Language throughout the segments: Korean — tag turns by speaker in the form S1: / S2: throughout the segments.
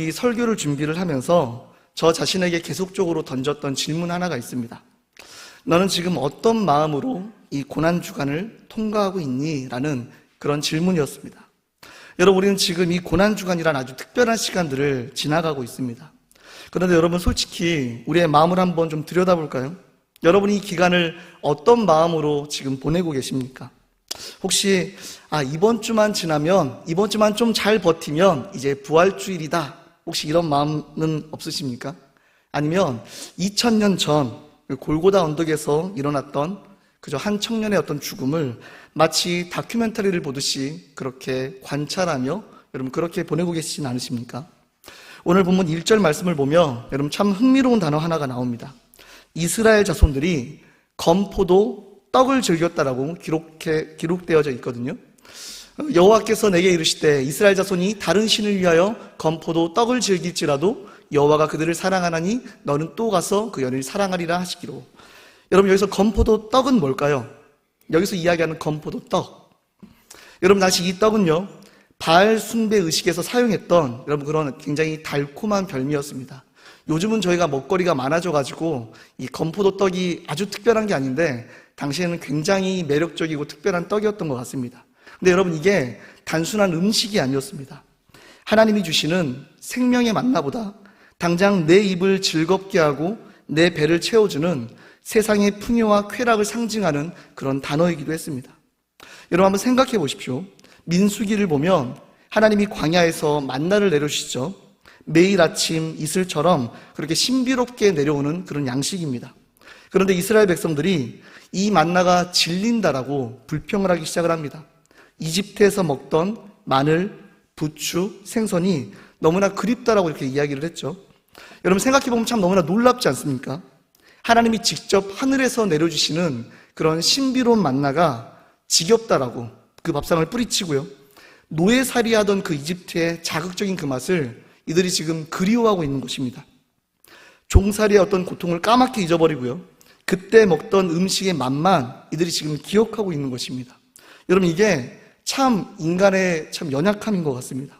S1: 이 설교를 준비를 하면서 저 자신에게 계속적으로 던졌던 질문 하나가 있습니다. 너는 지금 어떤 마음으로 이 고난주간을 통과하고 있니? 라는 그런 질문이었습니다. 여러분, 우리는 지금 이 고난주간이라는 아주 특별한 시간들을 지나가고 있습니다. 그런데 여러분, 솔직히 우리의 마음을 한번 좀 들여다볼까요? 여러분이 이 기간을 어떤 마음으로 지금 보내고 계십니까? 혹시 이번 주만 지나면, 이번 주만 좀 잘 버티면 이제 부활주일이다, 혹시 이런 마음은 없으십니까? 아니면 2000년 전 골고다 언덕에서 일어났던 그저 한 청년의 어떤 죽음을 마치 다큐멘터리를 보듯이 그렇게 관찰하며 여러분 그렇게 보내고 계시진 않으십니까? 오늘 본문 1절 말씀을 보면 여러분 참 흥미로운 단어 하나가 나옵니다. 이스라엘 자손들이 건포도 떡을 즐겼다라고 기록되어져 있거든요. 여호와께서 내게 이르시되 이스라엘 자손이 다른 신을 위하여 건포도 떡을 즐길지라도 여호와가 그들을 사랑하나니 너는 또 가서 그 연인을 사랑하리라 하시기로. 여러분, 여기서 건포도 떡은 뭘까요? 여기서 이야기하는 건포도 떡, 여러분 당시 이 떡은요 바알 숭배 의식에서 사용했던 여러분 그런 굉장히 달콤한 별미였습니다. 요즘은 저희가 먹거리가 많아져가지고 이 건포도 떡이 아주 특별한 게 아닌데 당시에는 굉장히 매력적이고 특별한 떡이었던 것 같습니다. 근데 여러분, 이게 단순한 음식이 아니었습니다. 하나님이 주시는 생명의 만나보다 당장 내 입을 즐겁게 하고 내 배를 채워주는 세상의 풍요와 쾌락을 상징하는 그런 단어이기도 했습니다. 여러분 한번 생각해 보십시오. 민수기를 보면 하나님이 광야에서 만나를 내려주시죠. 매일 아침 이슬처럼 그렇게 신비롭게 내려오는 그런 양식입니다. 그런데 이스라엘 백성들이 이 만나가 질린다라고 불평을 하기 시작을 합니다. 이집트에서 먹던 마늘, 부추, 생선이 너무나 그립다라고 이렇게 이야기를 했죠. 여러분 생각해보면 참 너무나 놀랍지 않습니까? 하나님이 직접 하늘에서 내려주시는 그런 신비로운 만나가 지겹다라고 그 밥상을 뿌리치고요, 노예살이 하던 그 이집트의 자극적인 그 맛을 이들이 지금 그리워하고 있는 것입니다. 종살이의 어떤 고통을 까맣게 잊어버리고요, 그때 먹던 음식의 맛만 이들이 지금 기억하고 있는 것입니다. 여러분, 이게 참 인간의 참 연약함인 것 같습니다.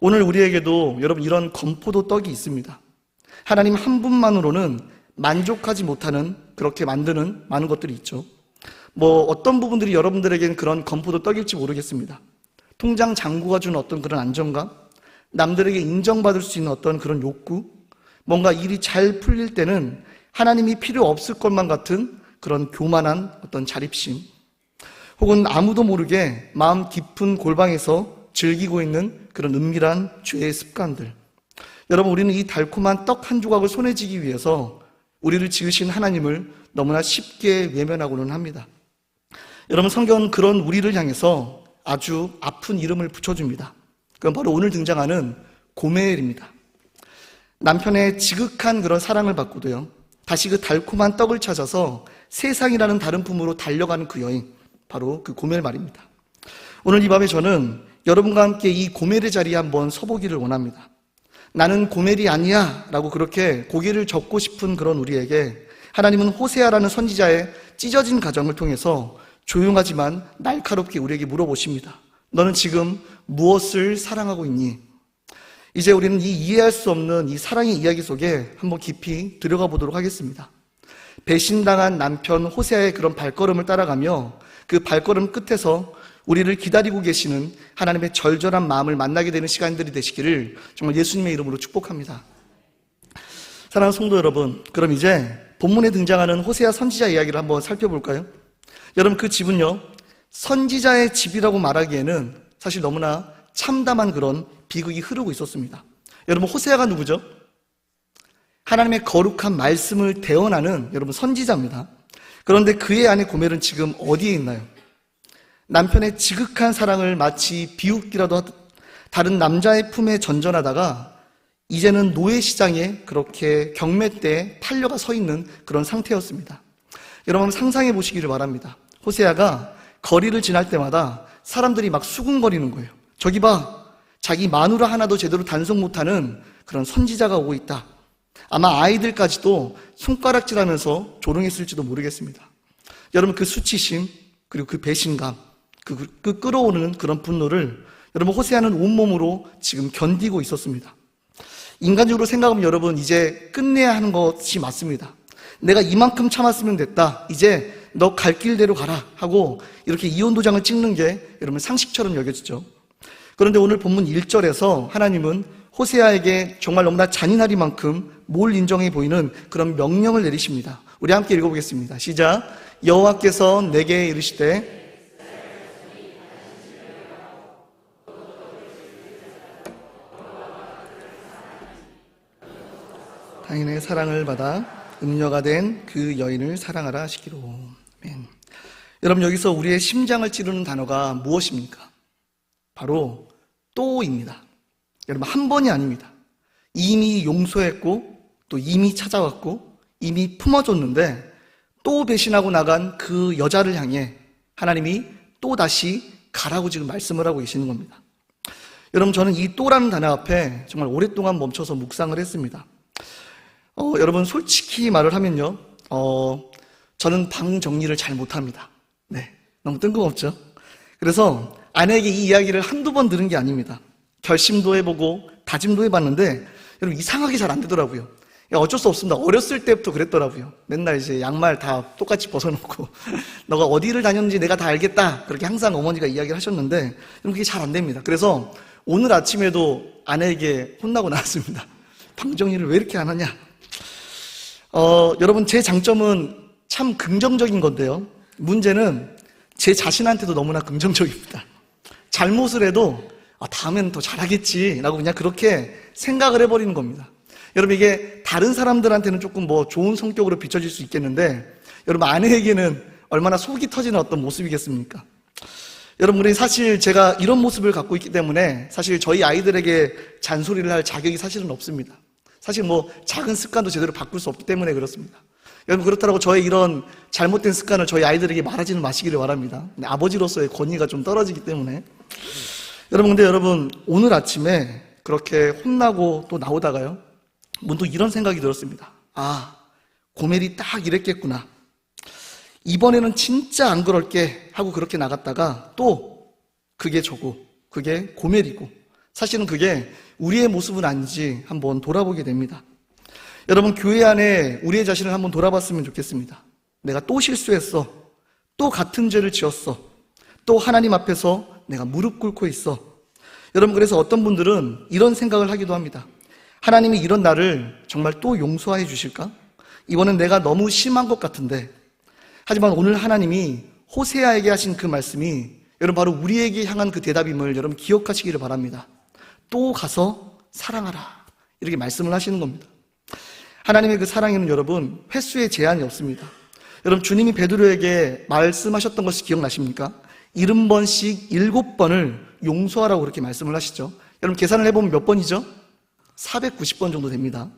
S1: 오늘 우리에게도 여러분 이런 건포도 떡이 있습니다. 하나님 한 분만으로는 만족하지 못하는, 그렇게 만드는 많은 것들이 있죠. 어떤 부분들이 여러분들에게는 그런 건포도 떡일지 모르겠습니다. 통장 잔고가 주는 어떤 그런 안정감, 남들에게 인정받을 수 있는 어떤 그런 욕구, 뭔가 일이 잘 풀릴 때는 하나님이 필요 없을 것만 같은 그런 교만한 어떤 자립심, 혹은 아무도 모르게 마음 깊은 골방에서 즐기고 있는 그런 은밀한 죄의 습관들. 여러분, 우리는 이 달콤한 떡 한 조각을 손에 쥐기 위해서 우리를 지으신 하나님을 너무나 쉽게 외면하고는 합니다. 여러분, 성경은 그런 우리를 향해서 아주 아픈 이름을 붙여줍니다. 그건 바로 오늘 등장하는 고멜입니다. 남편의 지극한 그런 사랑을 받고도요, 다시 그 달콤한 떡을 찾아서 세상이라는 다른 품으로 달려가는 그 여인, 바로 그 고멜 말입니다. 오늘 이 밤에 저는 여러분과 함께 이 고멜의 자리에 한번 서보기를 원합니다. 나는 고멜이 아니야 라고 그렇게 고개를 젓고 싶은 그런 우리에게 하나님은 호세아라는 선지자의 찢어진 가정을 통해서 조용하지만 날카롭게 우리에게 물어보십니다. 너는 지금 무엇을 사랑하고 있니? 이제 우리는 이 이해할 수 없는 이 사랑의 이야기 속에 한번 깊이 들어가 보도록 하겠습니다. 배신당한 남편 호세아의 그런 발걸음을 따라가며 그 발걸음 끝에서 우리를 기다리고 계시는 하나님의 절절한 마음을 만나게 되는 시간들이 되시기를 정말 예수님의 이름으로 축복합니다. 사랑하는 성도 여러분, 그럼 이제 본문에 등장하는 호세아 선지자 이야기를 한번 살펴볼까요? 여러분, 그 집은요, 선지자의 집이라고 말하기에는 사실 너무나 참담한 그런 비극이 흐르고 있었습니다. 여러분, 호세아가 누구죠? 하나님의 거룩한 말씀을 대언하는 여러분 선지자입니다. 그런데 그의 아내 고멜은 지금 어디에 있나요? 남편의 지극한 사랑을 마치 비웃기라도 하듯 다른 남자의 품에 전전하다가 이제는 노예 시장에 그렇게 경매대에 팔려가 서 있는 그런 상태였습니다. 여러분 상상해 보시기를 바랍니다. 호세아가 거리를 지날 때마다 사람들이 막 수군거리는 거예요. 저기 봐, 자기 마누라 하나도 제대로 단속 못하는 그런 선지자가 오고 있다. 아마 아이들까지도 손가락질하면서 조롱했을지도 모르겠습니다. 여러분, 그 수치심, 그리고 그 배신감, 그 끌어오르는 그런 분노를 여러분 호세아는 온몸으로 지금 견디고 있었습니다. 인간적으로 생각하면 여러분 이제 끝내야 하는 것이 맞습니다. 내가 이만큼 참았으면 됐다. 이제 너 갈 길대로 가라 하고 이렇게 이혼 도장을 찍는 게 여러분 상식처럼 여겨지죠. 그런데 오늘 본문 1절에서 하나님은 호세아에게 정말 너무나 잔인하리만큼 뭘 인정해 보이는 그런 명령을 내리십니다. 우리 함께 읽어보겠습니다. 시작. 여호와께서 내게 이르시되 타인의 사랑을 받아 음녀가 된 그 여인을 사랑하라 하시기로. 아멘. 여러분, 여기서 우리의 심장을 찌르는 단어가 무엇입니까? 바로 또입니다. 여러분, 한 번이 아닙니다. 이미 용서했고 또 이미 찾아왔고 이미 품어줬는데 또 배신하고 나간 그 여자를 향해 하나님이 또 다시 가라고 지금 말씀을 하고 계시는 겁니다. 여러분, 저는 이 또라는 단어 앞에 정말 오랫동안 멈춰서 묵상을 했습니다. 여러분, 솔직히 말을 하면요, 저는 방 정리를 잘 못합니다. 네, 너무 뜬금없죠? 그래서 아내에게 이 이야기를 한두 번 들은 게 아닙니다. 결심도 해보고 다짐도 해봤는데 여러분, 이상하게 잘 안 되더라고요. 어쩔 수 없습니다. 어렸을 때부터 그랬더라고요. 맨날 이제 양말 다 똑같이 벗어놓고 너가 어디를 다녔는지 내가 다 알겠다, 그렇게 항상 어머니가 이야기를 하셨는데 여러분, 그게 잘 안 됩니다. 그래서 오늘 아침에도 아내에게 혼나고 나왔습니다. 방 정리를 왜 이렇게 안 하냐. 여러분, 제 장점은 참 긍정적인 건데요, 문제는 제 자신한테도 너무나 긍정적입니다. 잘못을 해도 다음에는 더 잘하겠지 라고 그냥 그렇게 생각을 해버리는 겁니다. 여러분, 이게 다른 사람들한테는 조금 좋은 성격으로 비춰질 수 있겠는데 여러분, 아내에게는 얼마나 속이 터지는 어떤 모습이겠습니까? 여러분, 우리 사실 제가 이런 모습을 갖고 있기 때문에 사실 저희 아이들에게 잔소리를 할 자격이 사실은 없습니다. 사실 작은 습관도 제대로 바꿀 수 없기 때문에 그렇습니다. 여러분, 그렇다고 저의 이런 잘못된 습관을 저희 아이들에게 말하지는 마시기를 바랍니다. 아버지로서의 권위가 좀 떨어지기 때문에. 여러분, 근데 여러분, 오늘 아침에 그렇게 혼나고 또 나오다가요, 문득 이런 생각이 들었습니다. 고멜이 딱 이랬겠구나. 이번에는 진짜 안 그럴게 하고 그렇게 나갔다가 또 그게 저고 그게 고멜이고 사실은 그게 우리의 모습은 아닌지 한번 돌아보게 됩니다. 여러분, 교회 안에 우리의 자신을 한번 돌아봤으면 좋겠습니다. 내가 또 실수했어. 또 같은 죄를 지었어. 또 하나님 앞에서 내가 무릎 꿇고 있어. 여러분, 그래서 어떤 분들은 이런 생각을 하기도 합니다. 하나님이 이런 나를 정말 또 용서해 주실까? 이번엔 내가 너무 심한 것 같은데. 하지만 오늘 하나님이 호세아에게 하신 그 말씀이 여러분 바로 우리에게 향한 그 대답임을 여러분 기억하시기를 바랍니다. 또 가서 사랑하라, 이렇게 말씀을 하시는 겁니다. 하나님의 그 사랑에는 여러분 횟수의 제한이 없습니다. 여러분, 주님이 베드로에게 말씀하셨던 것이 기억나십니까? 70번씩 7번을 용서하라고 그렇게 말씀을 하시죠. 여러분, 계산을 해보면 몇 번이죠? 490번 정도 됩니다.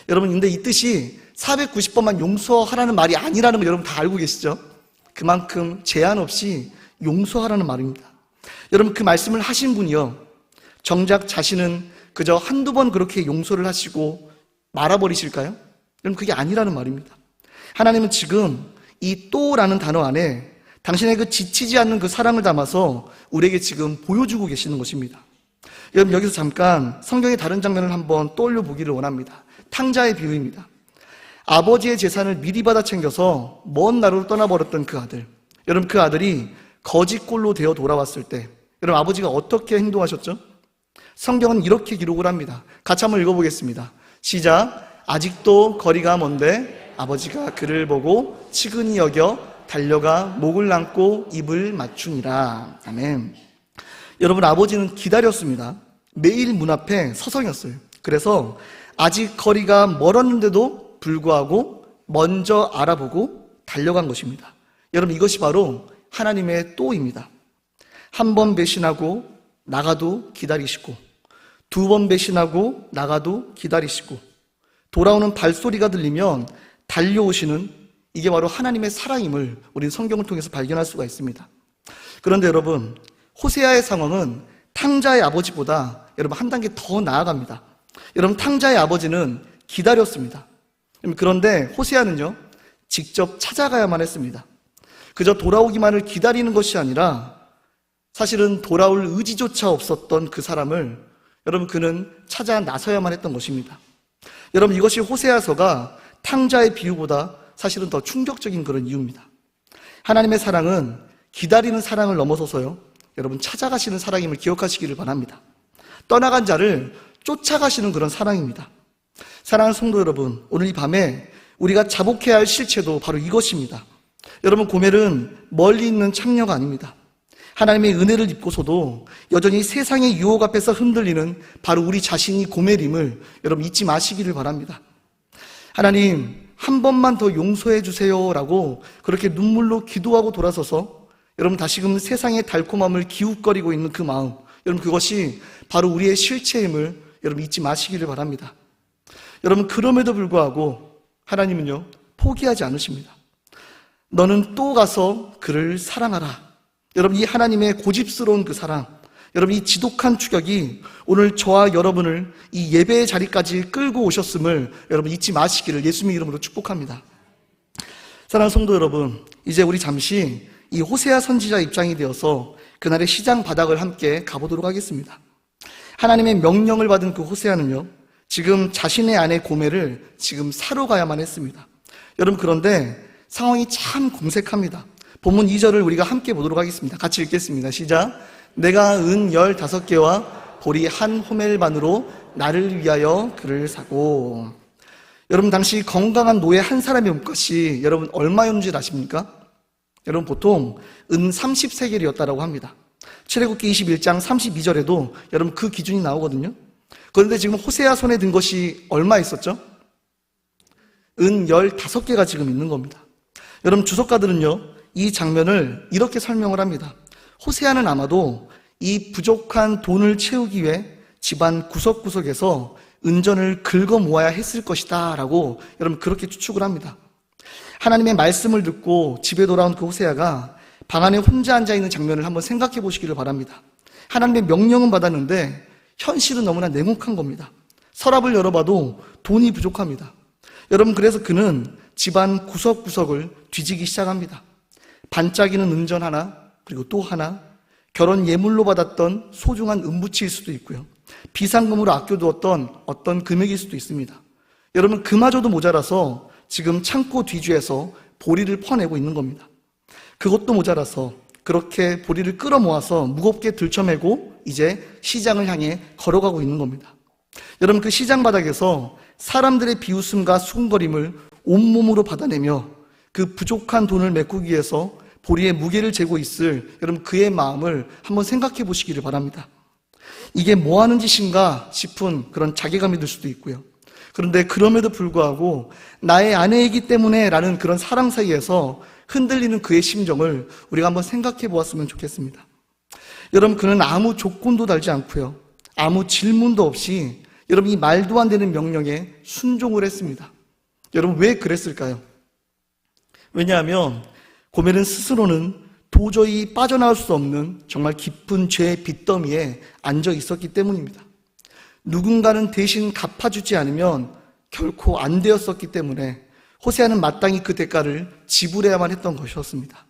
S1: 여러분, 근데 이 뜻이 490번만 용서하라는 말이 아니라는 걸 여러분 다 알고 계시죠? 그만큼 제한 없이 용서하라는 말입니다. 여러분, 그 말씀을 하신 분이요, 정작 자신은 그저 한두 번 그렇게 용서를 하시고 말아버리실까요? 여러분, 그게 아니라는 말입니다. 하나님은 지금 이 또라는 단어 안에 당신의 그 지치지 않는 그 사랑을 담아서 우리에게 지금 보여주고 계시는 것입니다. 여러분, 여기서 잠깐 성경의 다른 장면을 한번 떠올려 보기를 원합니다. 탕자의 비유입니다. 아버지의 재산을 미리 받아 챙겨서 먼 나라로 떠나버렸던 그 아들. 여러분, 그 아들이 거지꼴로 되어 돌아왔을 때 여러분, 아버지가 어떻게 행동하셨죠? 성경은 이렇게 기록을 합니다. 같이 한번 읽어보겠습니다. 시작. 아직도 거리가 먼데 아버지가 그를 보고 치근히 여겨 달려가 목을 안고 입을 맞추니라. 아멘. 여러분, 아버지는 기다렸습니다. 매일 문 앞에 서성였어요. 그래서 아직 거리가 멀었는데도 불구하고 먼저 알아보고 달려간 것입니다. 여러분, 이것이 바로 하나님의 또입니다. 한 번 배신하고 나가도 기다리시고, 두 번 배신하고 나가도 기다리시고, 돌아오는 발소리가 들리면 달려오시는, 이게 바로 하나님의 사랑임을 우리는 성경을 통해서 발견할 수가 있습니다. 그런데 여러분, 호세아의 상황은 탕자의 아버지보다 여러분 한 단계 더 나아갑니다. 여러분, 탕자의 아버지는 기다렸습니다. 그런데 호세아는요, 직접 찾아가야만 했습니다. 그저 돌아오기만을 기다리는 것이 아니라 사실은 돌아올 의지조차 없었던 그 사람을 여러분, 그는 찾아 나서야만 했던 것입니다. 여러분, 이것이 호세아서가 탕자의 비유보다 사실은 더 충격적인 그런 이유입니다. 하나님의 사랑은 기다리는 사랑을 넘어서서요, 여러분, 찾아가시는 사랑임을 기억하시기를 바랍니다. 떠나간 자를 쫓아가시는 그런 사랑입니다. 사랑하는 성도 여러분, 오늘 이 밤에 우리가 자복해야 할 실체도 바로 이것입니다. 여러분, 고멜은 멀리 있는 창녀가 아닙니다. 하나님의 은혜를 입고서도 여전히 세상의 유혹 앞에서 흔들리는 바로 우리 자신이 고멜임을 여러분 잊지 마시기를 바랍니다. 하나님, 한 번만 더 용서해 주세요라고 그렇게 눈물로 기도하고 돌아서서 여러분 다시금 세상의 달콤함을 기웃거리고 있는 그 마음, 여러분 그것이 바로 우리의 실체임을 여러분 잊지 마시기를 바랍니다. 여러분, 그럼에도 불구하고 하나님은요, 포기하지 않으십니다. 너는 또 가서 그를 사랑하라. 여러분, 이 하나님의 고집스러운 그 사랑, 여러분 이 지독한 추격이 오늘 저와 여러분을 이 예배의 자리까지 끌고 오셨음을 여러분 잊지 마시기를 예수님의 이름으로 축복합니다. 사랑하는 성도 여러분, 이제 우리 잠시 이 호세아 선지자 입장이 되어서 그날의 시장 바닥을 함께 가보도록 하겠습니다. 하나님의 명령을 받은 그 호세아는요, 지금 자신의 아내 고멜을 지금 사러 가야만 했습니다. 여러분, 그런데 상황이 참 공색합니다. 본문 2절을 우리가 함께 보도록 하겠습니다. 같이 읽겠습니다. 시작. 내가 은 15개와 보리 한 호멜반으로 나를 위하여 그를 사고. 여러분, 당시 건강한 노예 한 사람의 몸값이 여러분 얼마였는지 아십니까? 여러분, 보통 은 30세겔이었다라고 합니다. 출애굽기 21장 32절에도 여러분 그 기준이 나오거든요. 그런데 지금 호세아 손에 든 것이 얼마 있었죠? 은 15개가 지금 있는 겁니다. 여러분, 주석가들은요, 이 장면을 이렇게 설명을 합니다. 호세아는 아마도 이 부족한 돈을 채우기 위해 집안 구석구석에서 은전을 긁어 모아야 했을 것이다 라고 여러분 그렇게 추측을 합니다. 하나님의 말씀을 듣고 집에 돌아온 그 호세아가 방 안에 혼자 앉아있는 장면을 한번 생각해 보시기를 바랍니다. 하나님의 명령은 받았는데 현실은 너무나 냉혹한 겁니다. 서랍을 열어봐도 돈이 부족합니다. 여러분, 그래서 그는 집안 구석구석을 뒤지기 시작합니다. 반짝이는 은전 하나, 그리고 또 하나, 결혼 예물로 받았던 소중한 은부치일 수도 있고요, 비상금으로 아껴두었던 어떤 금액일 수도 있습니다. 여러분, 그마저도 모자라서 지금 창고 뒤주에서 보리를 퍼내고 있는 겁니다. 그것도 모자라서 그렇게 보리를 끌어모아서 무겁게 들쳐매고 이제 시장을 향해 걸어가고 있는 겁니다. 여러분, 그 시장 바닥에서 사람들의 비웃음과 수군거림을 온몸으로 받아내며 그 부족한 돈을 메꾸기 위해서 보리의 무게를 재고 있을 여러분 그의 마음을 한번 생각해 보시기를 바랍니다. 이게 뭐 하는 짓인가 싶은 그런 자괴감이 들 수도 있고요. 그런데 그럼에도 불구하고 나의 아내이기 때문에 라는 그런 사랑 사이에서 흔들리는 그의 심정을 우리가 한번 생각해 보았으면 좋겠습니다. 여러분, 그는 아무 조건도 달지 않고요, 아무 질문도 없이 여러분 이 말도 안 되는 명령에 순종을 했습니다. 여러분, 왜 그랬을까요? 왜냐하면 고멜은 스스로는 도저히 빠져나올 수 없는 정말 깊은 죄의 빚더미에 앉아 있었기 때문입니다. 누군가는 대신 갚아주지 않으면 결코 안 되었었기 때문에 호세아는 마땅히 그 대가를 지불해야만 했던 것이었습니다.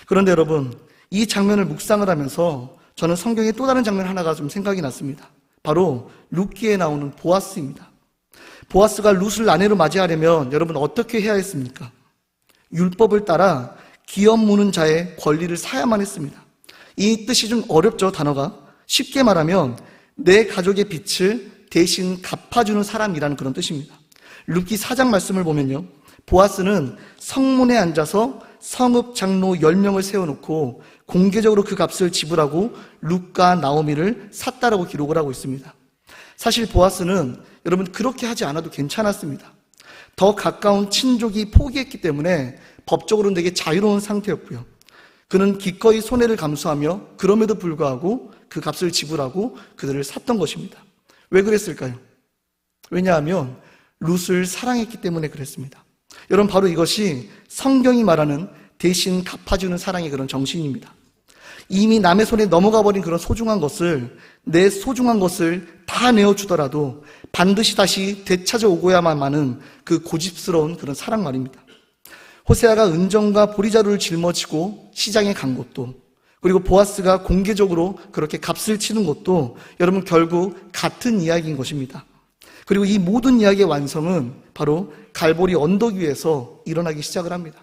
S1: 그런데 여러분, 이 장면을 묵상을 하면서 저는 성경의 또 다른 장면 하나가 좀 생각이 났습니다. 바로 룻기에 나오는 보아스입니다. 보아스가 룻을 아내로 맞이하려면 여러분 어떻게 해야 했습니까? 율법을 따라 기업 무는 자의 권리를 사야만 했습니다. 이 뜻이 좀 어렵죠, 단어가. 쉽게 말하면 내 가족의 빚을 대신 갚아주는 사람이라는 그런 뜻입니다. 룻기 4장 말씀을 보면요, 보아스는 성문에 앉아서 성읍 장로 10명을 세워놓고 공개적으로 그 값을 지불하고 룻과 나오미를 샀다라고 기록을 하고 있습니다. 사실 보아스는 여러분 그렇게 하지 않아도 괜찮았습니다. 더 가까운 친족이 포기했기 때문에 법적으로는 되게 자유로운 상태였고요, 그는 기꺼이 손해를 감수하며 그럼에도 불구하고 그 값을 지불하고 그들을 샀던 것입니다. 왜 그랬을까요? 왜냐하면 룻을 사랑했기 때문에 그랬습니다. 여러분, 바로 이것이 성경이 말하는 대신 갚아주는 사랑의 그런 정신입니다. 이미 남의 손에 넘어가 버린 그런 소중한 것을, 내 소중한 것을 다 내어주더라도 반드시 다시 되찾아오고야만 하는 그 고집스러운 그런 사랑 말입니다. 호세아가 은정과 보리자루를 짊어지고 시장에 간 것도, 그리고 보아스가 공개적으로 그렇게 값을 치는 것도 여러분 결국 같은 이야기인 것입니다. 그리고 이 모든 이야기의 완성은 바로 갈보리 언덕 위에서 일어나기 시작을 합니다.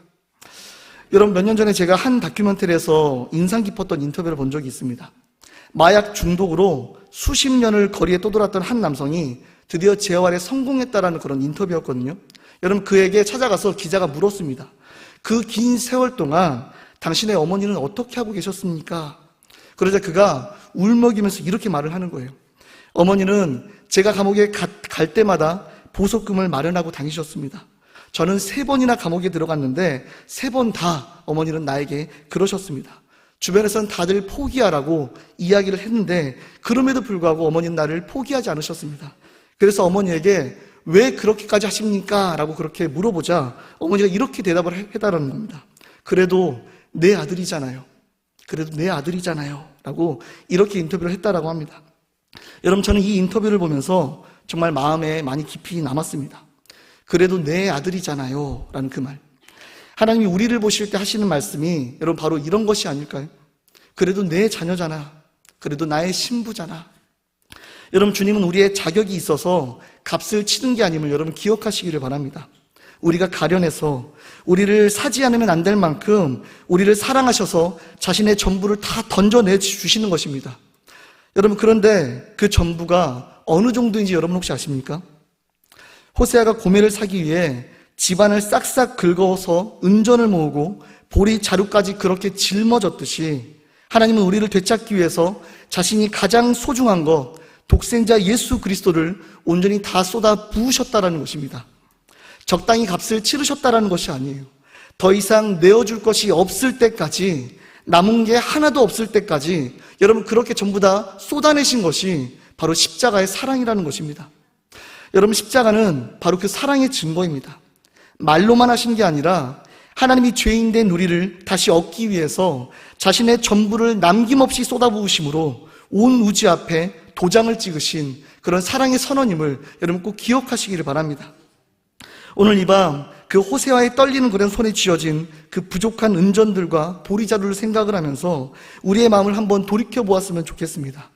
S1: 여러분 몇 년 전에 제가 한 다큐멘터리에서 인상 깊었던 인터뷰를 본 적이 있습니다. 마약 중독으로 수십 년을 거리에 떠돌았던 한 남성이 드디어 재활에 성공했다라는 그런 인터뷰였거든요. 여러분 그에게 찾아가서 기자가 물었습니다. 그 긴 세월 동안 당신의 어머니는 어떻게 하고 계셨습니까? 그러자 그가 울먹이면서 이렇게 말을 하는 거예요. 어머니는 제가 감옥에 갈 때마다 보석금을 마련하고 다니셨습니다. 저는 3번이나 감옥에 들어갔는데 3번 다 어머니는 나에게 그러셨습니다. 주변에서는 다들 포기하라고 이야기를 했는데 그럼에도 불구하고 어머니는 나를 포기하지 않으셨습니다. 그래서 어머니에게 왜 그렇게까지 하십니까? 라고 그렇게 물어보자 어머니가 이렇게 대답을 해달라는 겁니다. 그래도 내 아들이잖아요. 그래도 내 아들이잖아요. 라고 이렇게 인터뷰를 했다라고 합니다. 여러분 저는 이 인터뷰를 보면서 정말 마음에 많이 깊이 남았습니다. 그래도 내 아들이잖아요. 라는 그 말. 하나님이 우리를 보실 때 하시는 말씀이 여러분 바로 이런 것이 아닐까요? 그래도 내 자녀잖아. 그래도 나의 신부잖아. 여러분 주님은 우리의 자격이 있어서 값을 치는 게 아님을 여러분 기억하시기를 바랍니다. 우리가 가련해서 우리를 사지 않으면 안 될 만큼 우리를 사랑하셔서 자신의 전부를 다 던져내 주시는 것입니다. 여러분 그런데 그 전부가 어느 정도인지 여러분 혹시 아십니까? 호세아가 고멜을 사기 위해 집안을 싹싹 긁어서 은전을 모으고 보리 자루까지 그렇게 짊어졌듯이 하나님은 우리를 되찾기 위해서 자신이 가장 소중한 것 독생자 예수 그리스도를 온전히 다 쏟아 부으셨다라는 것입니다. 적당히 값을 치르셨다라는 것이 아니에요. 더 이상 내어줄 것이 없을 때까지, 남은 게 하나도 없을 때까지 여러분 그렇게 전부 다 쏟아내신 것이 바로 십자가의 사랑이라는 것입니다. 여러분 십자가는 바로 그 사랑의 증거입니다. 말로만 하신 게 아니라 하나님이 죄인된 우리를 다시 얻기 위해서 자신의 전부를 남김없이 쏟아부으심으로 온 우주 앞에 도장을 찍으신 그런 사랑의 선언임을 여러분 꼭 기억하시기를 바랍니다. 오늘 이 밤 그 호세아의 떨리는 그런 손에 쥐어진 그 부족한 은전들과 보리자루를 생각을 하면서 우리의 마음을 한번 돌이켜 보았으면 좋겠습니다.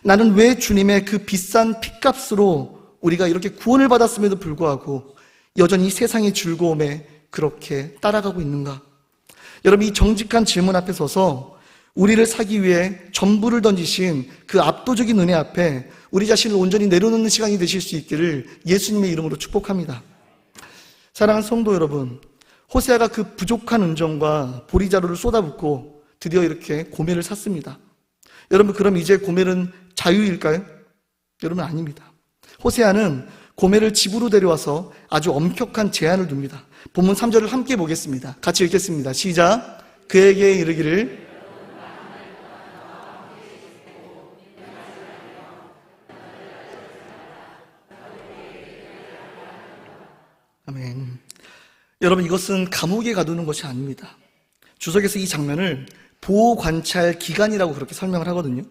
S1: 나는 왜 주님의 그 비싼 핏값으로 우리가 이렇게 구원을 받았음에도 불구하고 여전히 세상의 즐거움에 그렇게 따라가고 있는가? 여러분 이 정직한 질문 앞에 서서 우리를 사기 위해 전부를 던지신 그 압도적인 은혜 앞에 우리 자신을 온전히 내려놓는 시간이 되실 수 있기를 예수님의 이름으로 축복합니다. 사랑하는 성도 여러분, 호세아가 그 부족한 은전과 보리자루를 쏟아붓고 드디어 이렇게 고멜을 샀습니다. 여러분 그럼 이제 고멜은 자유일까요? 여러분 아닙니다. 호세아는 고멜을 집으로 데려와서 아주 엄격한 제한을 둡니다. 본문 3절을 함께 보겠습니다. 같이 읽겠습니다. 시작. 그에게 이르기를 아멘. 여러분 이것은 감옥에 가두는 것이 아닙니다. 주석에서 이 장면을 보호관찰 기간이라고 그렇게 설명을 하거든요.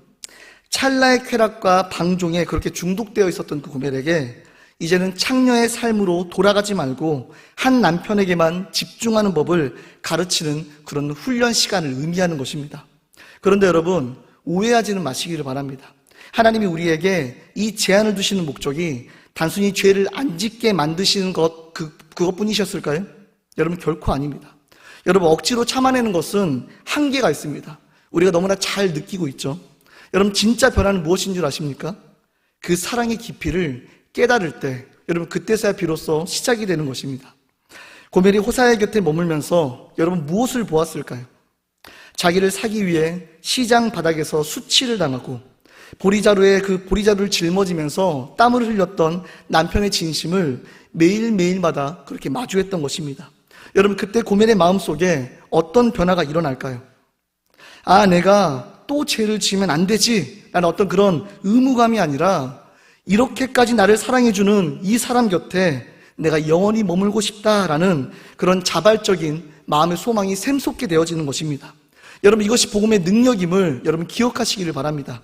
S1: 찰나의 쾌락과 방종에 그렇게 중독되어 있었던 그 고멜에게 이제는 창녀의 삶으로 돌아가지 말고 한 남편에게만 집중하는 법을 가르치는 그런 훈련 시간을 의미하는 것입니다. 그런데 여러분 오해하지는 마시기를 바랍니다. 하나님이 우리에게 이 제한을 두시는 목적이 단순히 죄를 안 짓게 만드시는 그것뿐이셨을까요? 여러분 결코 아닙니다. 여러분 억지로 참아내는 것은 한계가 있습니다. 우리가 너무나 잘 느끼고 있죠. 여러분 진짜 변화는 무엇인 줄 아십니까? 그 사랑의 깊이를 깨달을 때 여러분 그때서야 비로소 시작이 되는 것입니다. 고멜이 호세아의 곁에 머물면서 여러분 무엇을 보았을까요? 자기를 사기 위해 시장 바닥에서 수치를 당하고 보리자루를 짊어지면서 땀을 흘렸던 남편의 진심을 매일매일마다 그렇게 마주했던 것입니다. 여러분 그때 고멜의 마음속에 어떤 변화가 일어날까요? 아, 내가 또 죄를 지으면 안 되지 라는 어떤 그런 의무감이 아니라 이렇게까지 나를 사랑해주는 이 사람 곁에 내가 영원히 머물고 싶다라는 그런 자발적인 마음의 소망이 샘솟게 되어지는 것입니다. 여러분 이것이 복음의 능력임을 여러분 기억하시기를 바랍니다.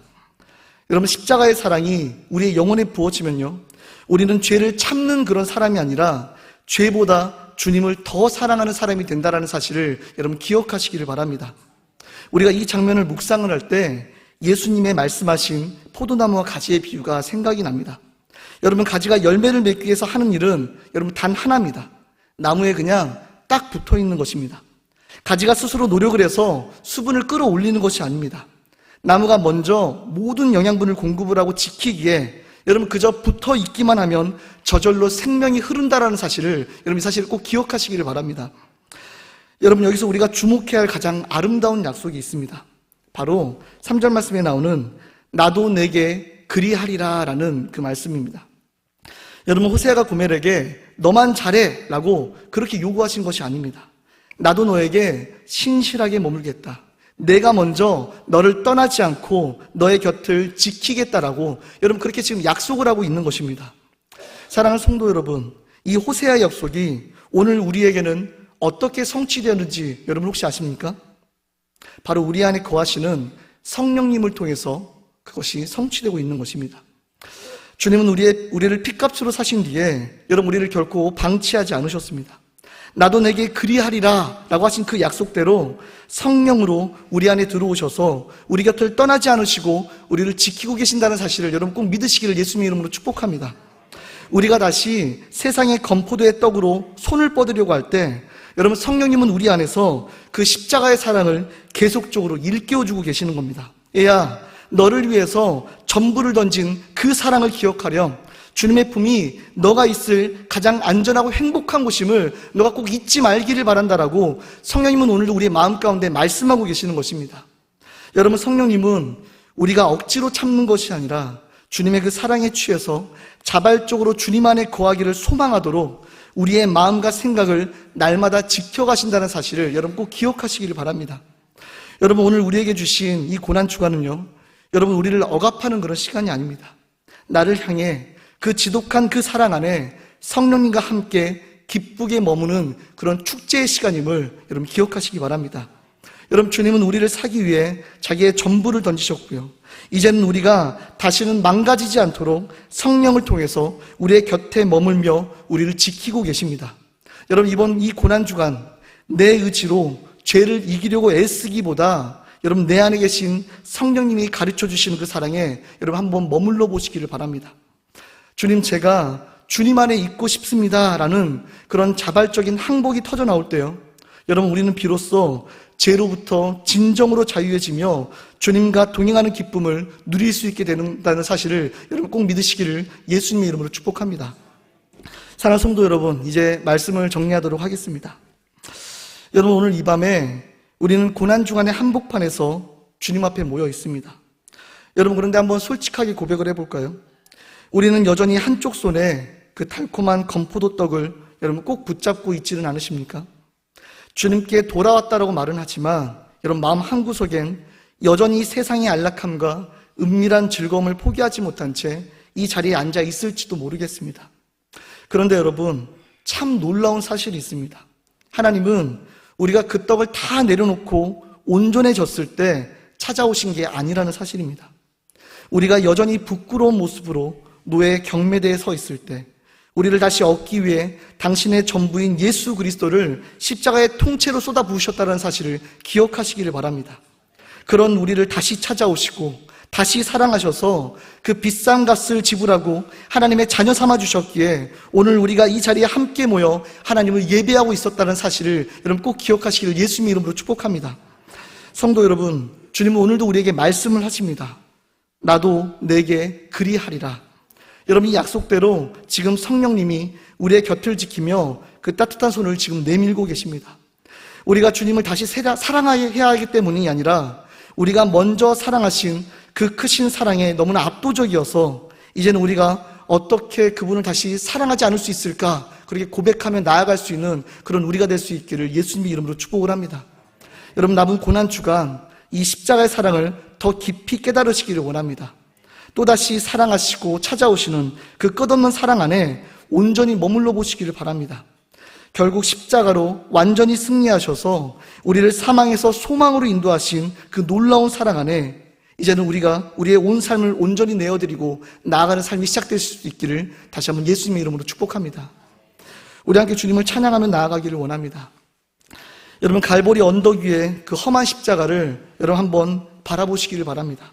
S1: 여러분 십자가의 사랑이 우리의 영혼에 부어지면요 우리는 죄를 참는 그런 사람이 아니라 죄보다 주님을 더 사랑하는 사람이 된다는 사실을 여러분 기억하시기를 바랍니다. 우리가 이 장면을 묵상을 할 때 예수님의 말씀하신 포도나무와 가지의 비유가 생각이 납니다. 여러분, 가지가 열매를 맺기 위해서 하는 일은 여러분 단 하나입니다. 나무에 그냥 딱 붙어 있는 것입니다. 가지가 스스로 노력을 해서 수분을 끌어올리는 것이 아닙니다. 나무가 먼저 모든 영양분을 공급을 하고 지키기에 여러분 그저 붙어 있기만 하면 저절로 생명이 흐른다라는 사실을 여러분 이 사실을 꼭 기억하시기를 바랍니다. 여러분, 여기서 우리가 주목해야 할 가장 아름다운 약속이 있습니다. 바로 3절 말씀에 나오는 나도 내게 그리하리라 라는 그 말씀입니다. 여러분, 호세아가 고멜에게 너만 잘해 라고 그렇게 요구하신 것이 아닙니다. 나도 너에게 신실하게 머물겠다. 내가 먼저 너를 떠나지 않고 너의 곁을 지키겠다라고 여러분 그렇게 지금 약속을 하고 있는 것입니다. 사랑하는 성도 여러분, 이 호세아의 약속이 오늘 우리에게는 어떻게 성취되었는지 여러분 혹시 아십니까? 바로 우리 안에 거하시는 성령님을 통해서 그것이 성취되고 있는 것입니다. 주님은 우리를 핏값으로 사신 뒤에 여러분 우리를 결코 방치하지 않으셨습니다. 나도 내게 그리하리라 라고 하신 그 약속대로 성령으로 우리 안에 들어오셔서 우리 곁을 떠나지 않으시고 우리를 지키고 계신다는 사실을 여러분 꼭 믿으시기를 예수님의 이름으로 축복합니다. 우리가 다시 세상의 건포도의 떡으로 손을 뻗으려고 할 때 여러분 성령님은 우리 안에서 그 십자가의 사랑을 계속적으로 일깨워주고 계시는 겁니다. 얘야, 너를 위해서 전부를 던진 그 사랑을 기억하렴. 주님의 품이 너가 있을 가장 안전하고 행복한 곳임을 너가 꼭 잊지 말기를 바란다라고 성령님은 오늘도 우리의 마음 가운데 말씀하고 계시는 것입니다. 여러분, 성령님은 우리가 억지로 참는 것이 아니라 주님의 그 사랑에 취해서 자발적으로 주님 안에 거하기를 소망하도록 우리의 마음과 생각을 날마다 지켜가신다는 사실을 여러분 꼭 기억하시기를 바랍니다. 여러분, 오늘 우리에게 주신 이 고난주간은요, 여러분 우리를 억압하는 그런 시간이 아닙니다. 나를 향해 그 지독한 그 사랑 안에 성령님과 함께 기쁘게 머무는 그런 축제의 시간임을 여러분 기억하시기 바랍니다. 여러분, 주님은 우리를 사기 위해 자기의 전부를 던지셨고요, 이제는 우리가 다시는 망가지지 않도록 성령을 통해서 우리의 곁에 머물며 우리를 지키고 계십니다. 여러분, 이번 이 고난주간 내 의지로 죄를 이기려고 애쓰기보다 여러분 내 안에 계신 성령님이 가르쳐 주시는 그 사랑에 여러분 한번 머물러 보시기를 바랍니다. 주님, 제가 주님 안에 있고 싶습니다 라는 그런 자발적인 항복이 터져 나올 때요, 여러분 우리는 비로소 죄로부터 진정으로 자유해지며 주님과 동행하는 기쁨을 누릴 수 있게 된다는 사실을 여러분 꼭 믿으시기를 예수님의 이름으로 축복합니다. 사랑하는 성도 여러분, 이제 말씀을 정리하도록 하겠습니다. 여러분, 오늘 이 밤에 우리는 고난주간의 한복판에서 주님 앞에 모여 있습니다. 여러분, 그런데 한번 솔직하게 고백을 해볼까요? 우리는 여전히 한쪽 손에 그 달콤한 건포도 떡을 여러분 꼭 붙잡고 있지는 않으십니까? 주님께 돌아왔다라고 말은 하지만 여러분 마음 한구석엔 여전히 세상의 안락함과 은밀한 즐거움을 포기하지 못한 채 이 자리에 앉아 있을지도 모르겠습니다. 그런데 여러분, 참 놀라운 사실이 있습니다. 하나님은 우리가 그 떡을 다 내려놓고 온전해졌을 때 찾아오신 게 아니라는 사실입니다. 우리가 여전히 부끄러운 모습으로 노예 경매대에 서 있을 때 우리를 다시 얻기 위해 당신의 전부인 예수 그리스도를 십자가의 통째로 쏟아부으셨다는 사실을 기억하시기를 바랍니다. 그런 우리를 다시 찾아오시고 다시 사랑하셔서 그 비싼 값을 지불하고 하나님의 자녀 삼아주셨기에 오늘 우리가 이 자리에 함께 모여 하나님을 예배하고 있었다는 사실을 여러분 꼭 기억하시기를 예수님의 이름으로 축복합니다. 성도 여러분, 주님은 오늘도 우리에게 말씀을 하십니다. 나도 내게 그리하리라. 여러분, 이 약속대로 지금 성령님이 우리의 곁을 지키며 그 따뜻한 손을 지금 내밀고 계십니다. 우리가 주님을 다시 사랑해야 하기 때문이 아니라 우리가 먼저 사랑하신 그 크신 사랑에 너무나 압도적이어서 이제는 우리가 어떻게 그분을 다시 사랑하지 않을 수 있을까, 그렇게 고백하며 나아갈 수 있는 그런 우리가 될 수 있기를 예수님의 이름으로 축복을 합니다. 여러분, 남은 고난주간 이 십자가의 사랑을 더 깊이 깨달으시기를 원합니다. 또다시 사랑하시고 찾아오시는 그 끝없는 사랑 안에 온전히 머물러 보시기를 바랍니다. 결국 십자가로 완전히 승리하셔서 우리를 사망에서 소망으로 인도하신 그 놀라운 사랑 안에 이제는 우리가 우리의 온 삶을 온전히 내어드리고 나아가는 삶이 시작될 수 있기를 다시 한번 예수님의 이름으로 축복합니다. 우리 함께 주님을 찬양하며 나아가기를 원합니다. 여러분, 갈보리 언덕 위에 그 험한 십자가를 여러분 한번 바라보시기를 바랍니다.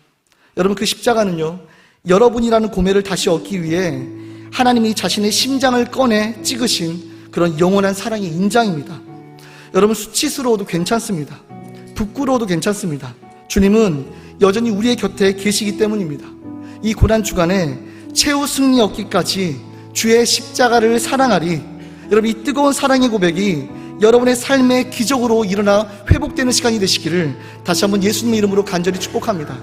S1: 여러분, 그 십자가는요, 여러분이라는 고매를 다시 얻기 위해 하나님이 자신의 심장을 꺼내 찍으신 그런 영원한 사랑의 인장입니다. 여러분, 수치스러워도 괜찮습니다. 부끄러워도 괜찮습니다. 주님은 여전히 우리의 곁에 계시기 때문입니다. 이 고난주간에 최후 승리 얻기까지 주의 십자가를 사랑하리. 여러분, 이 뜨거운 사랑의 고백이 여러분의 삶의 기적으로 일어나 회복되는 시간이 되시기를 다시 한번 예수님의 이름으로 간절히 축복합니다.